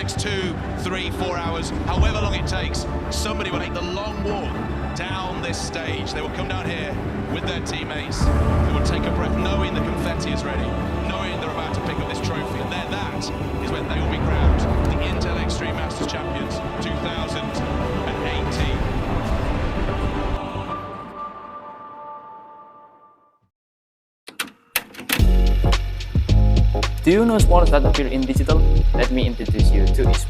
next 2, 3, 4 hours, however long it takes, somebody will take the long walk down this stage. They will come down here with their teammates. They will take a breath knowing the confetti is ready, knowing they're about to pick up this trophy. And then that is when they will be crowned the Intel Extreme Masters Champions 2018. Do you know sports that appear in digital? Let me introduce you to esports.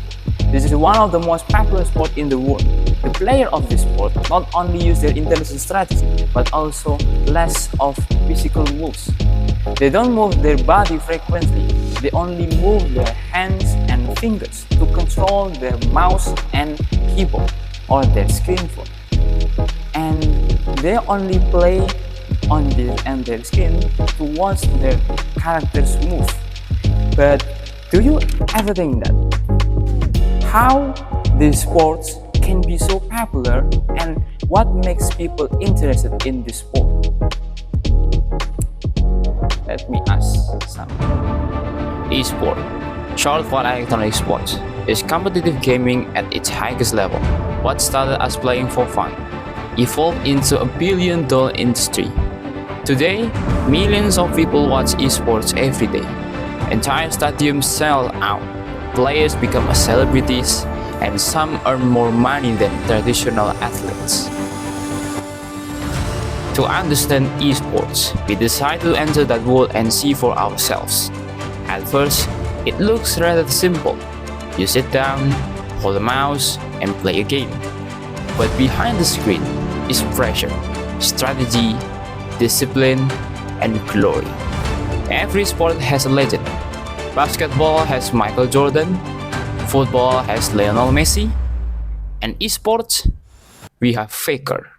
This is one of the most popular sports in the world. The player of this sport not only use their intelligent strategy, but also less of physical moves. They don't move their body frequently. They only move their hands and fingers to control their mouse and keyboard or their screen phone. And they only play on their screen to watch their characters move. But do you ever think that how these sports can be so popular and what makes people interested in this sport? Let me ask some. Esport, short for electronic sports, is competitive gaming at its highest level. What started as playing for fun evolved into a billion-dollar industry. Today, millions of people watch esports every day. Entire stadiums sell out, players become celebrities, and some earn more money than traditional athletes. To understand esports, we decided to enter that world and see for ourselves. At first, it looks rather simple. You sit down, hold a mouse, and play a game. But behind the screen is pressure, strategy, discipline, and glory. Every sport has a legend. Basketball has Michael Jordan, football has Lionel Messi, and esports, we have Faker.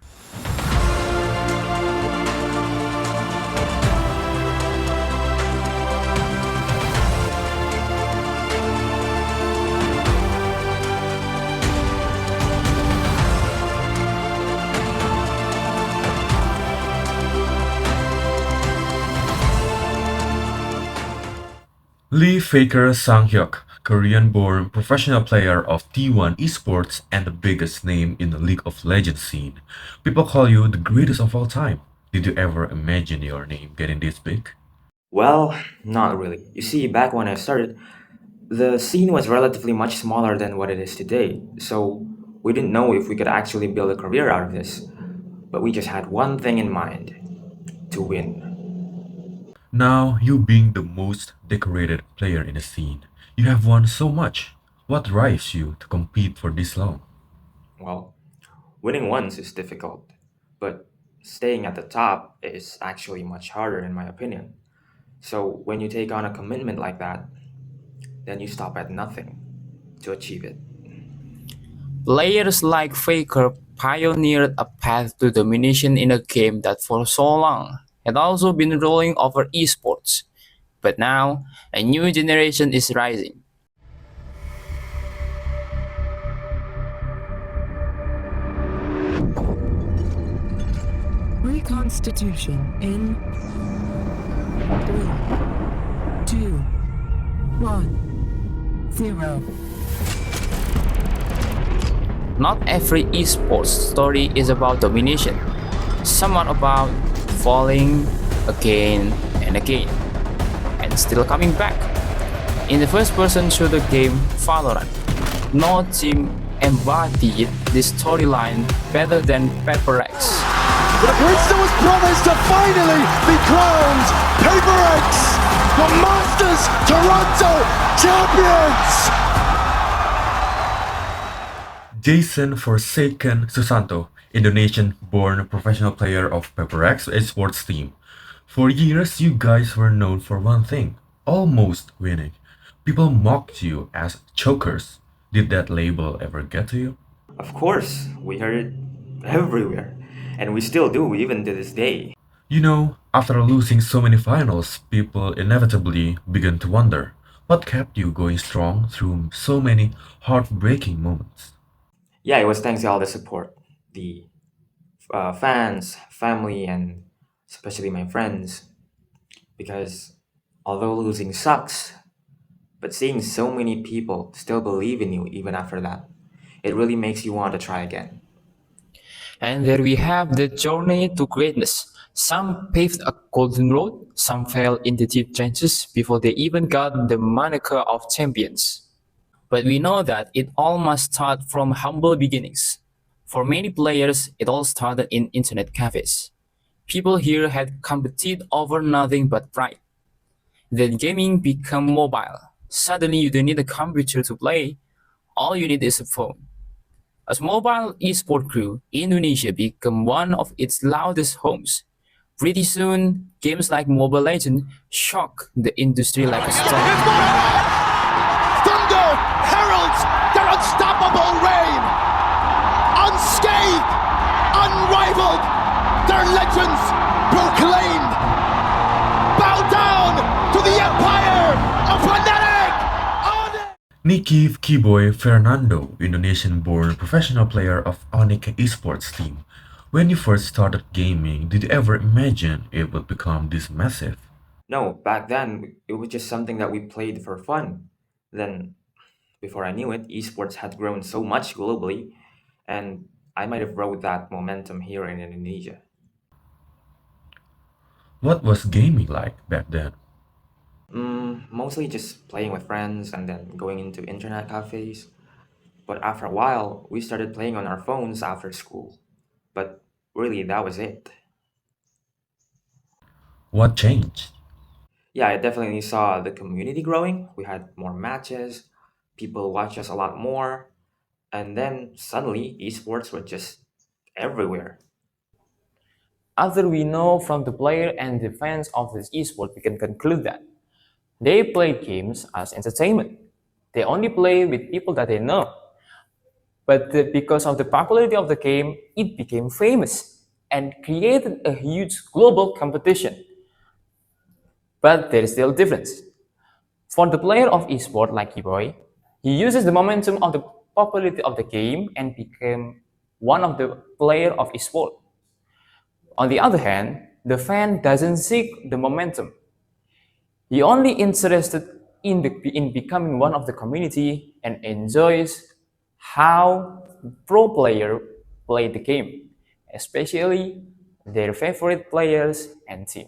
Lee Faker Sang-hyuk, Korean-born professional player of T1 esports and the biggest name in the League of Legends scene. People call you the greatest of all time. Did you ever imagine your name getting this big? Well, not really. You see, back when I started, the scene was relatively much smaller than what it is today, so we didn't know if we could actually build a career out of this. But we just had one thing in mind: to win. Now, you being the most decorated player in the scene, you have won so much. What drives you to compete for this long? Well, winning once is difficult, but staying at the top is actually much harder, in my opinion. So when you take on a commitment like that, then you stop at nothing to achieve it. Players like Faker pioneered a path to domination in a game that for so long had also been rolling over esports. But now, a new generation is rising. Reconstitution in 3, 2, 1, 0. Not every esports story is about domination. Some are about falling again and again, and still coming back. In the first-person shooter game Valorant, no team embodied this storyline better than PaperX. The Bristol was promised to finally be crowned Paper X, the Masters Toronto champions! Jason Forsaken Susanto, Indonesian-born professional player of PaperX esports team. For years, you guys were known for one thing, almost winning. People mocked you as chokers. Did that label ever get to you? Of course, we heard it everywhere, and we still do even to this day. You know, after losing so many finals, people inevitably begin to wonder what kept you going strong through so many heartbreaking moments. Yeah, it was thanks to all the support, the fans, family, and especially my friends. Because although losing sucks, But seeing so many people still believe in you even after that, it really makes you want to try again. And there we have the journey to greatness. Some paved a golden road, some fell in the deep trenches before they even got the moniker of champions. But we know that it all must start from humble beginnings. For many players, it all started in internet cafes. People here had competed over nothing but pride. Then gaming became mobile. Suddenly you don't need a computer to play, all you need is a phone. As mobile esport grew, Indonesia became one of its loudest homes. Pretty soon, games like Mobile Legends shocked the industry like a storm. Thunder heralds their unstoppable reign. Unscathed, unrivaled, their legends proclaimed. Bow down to the empire of Fanatic! Nicky Kiboy Fernando, Indonesian-born professional player of Onyx Esports team. When you first started gaming, did you ever imagine it would become this massive? No, back then, it was just something that we played for fun. Then, before I knew it, esports had grown so much globally, and I might have rode that momentum here in Indonesia. What was gaming like back then? Mostly just playing with friends and then going into internet cafes. But after a while, we started playing on our phones after school. But really, that was it. What changed? Yeah, I definitely saw the community growing. We had more matches, people watched us a lot more, and then suddenly esports were just everywhere. After we know from the player and the fans of this esport, we can conclude that they play games as entertainment. They only play with people that they know. But because of the popularity of the game, it became famous and created a huge global competition. But there is still a difference. For the player of esport like Kiboy, he uses the momentum of the popularity of the game and became one of the player of esport. On the other hand, the fan doesn't seek the momentum. He only interested in becoming one of the community and enjoys how pro player play the game, especially their favorite players and team.